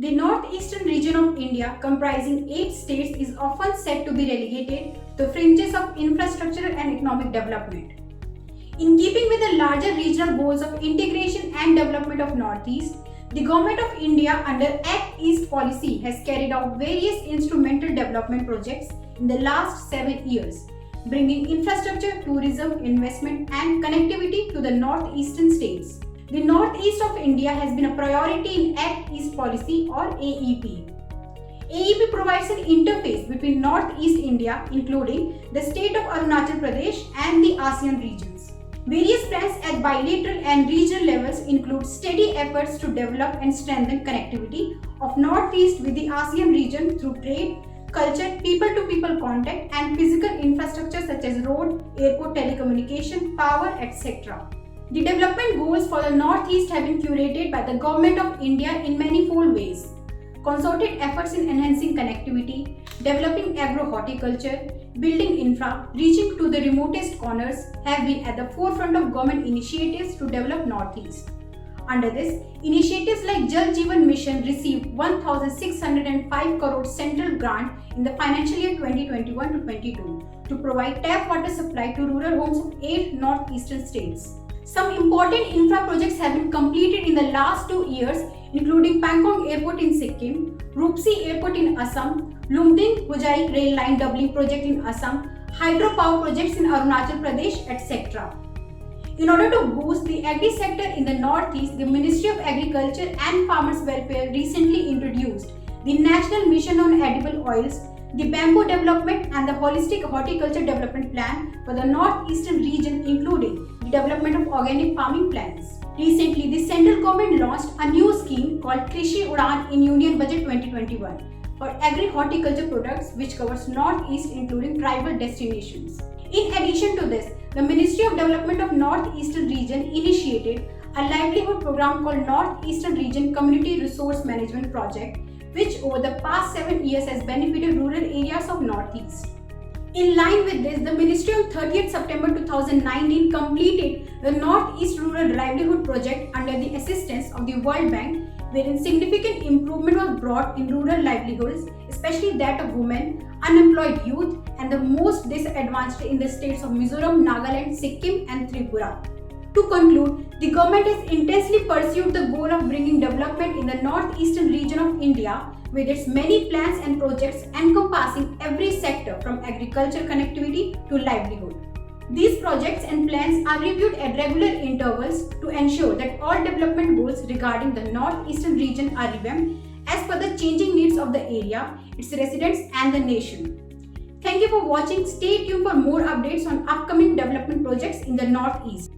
The northeastern region of India, comprising 8 states, is often said to be relegated to the fringes of infrastructural and economic development. In keeping with the larger regional goals of integration and development of Northeast, the Government of India under Act East policy has carried out various instrumental development projects in the last 7 years, bringing infrastructure, tourism, investment and connectivity to the northeastern states. The northeast of India has been a priority in Act East policy or AEP. AEP provides an interface between northeast India, including the state of Arunachal Pradesh and the ASEAN regions. Various plans at bilateral and regional levels include steady efforts to develop and strengthen connectivity of northeast with the ASEAN region through trade, culture, people-to-people contact and physical infrastructure such as road, airport, telecommunication, power, etc. The development goals for the Northeast have been curated by the Government of India in manifold ways. Concerted efforts in enhancing connectivity, developing agro-horticulture, building infra, reaching to the remotest corners have been at the forefront of government initiatives to develop Northeast. Under this, initiatives like Jal Jeevan Mission received 1,605 crore central grant in the financial year 2021-22 to provide tap water supply to rural homes of 8 northeastern states. Some important infra projects have been completed in the last 2 years, including Pangong Airport in Sikkim, Rupsi Airport in Assam, Lumding Hujai Rail Line doubling project in Assam, hydropower projects in Arunachal Pradesh, etc. In order to boost the agri sector in the Northeast, the Ministry of Agriculture and Farmers Welfare recently introduced the National Mission on Edible Oils, the Bamboo Development and the Holistic Horticulture Development Plan for the Northeastern region, including the development of organic farming plans. Recently, the central government launched a new scheme called Krishi Udan in Union Budget 2021 for agri-horticulture products which covers Northeast including tribal destinations. In addition to this, the Ministry of Development of Northeastern Region initiated a livelihood program called Northeastern Region Community Resource Management Project, which over the past 7 years has benefited rural areas of Northeast. In line with this, the Ministry on 30th September 2019 completed the Northeast Rural Livelihood Project under the assistance of the World Bank, wherein significant improvement was brought in rural livelihoods, especially that of women, unemployed youth, and the most disadvantaged in the states of Mizoram, Nagaland, Sikkim, and Tripura. To conclude, the government has intensely pursued the goal of bringing development in the northeastern region of India with its many plans and projects encompassing every sector from agriculture connectivity to livelihood. These projects and plans are reviewed at regular intervals to ensure that all development goals regarding the northeastern region are revamped as per the changing needs of the area, its residents and the nation. Thank you for watching. Stay tuned for more updates on upcoming development projects in the Northeast.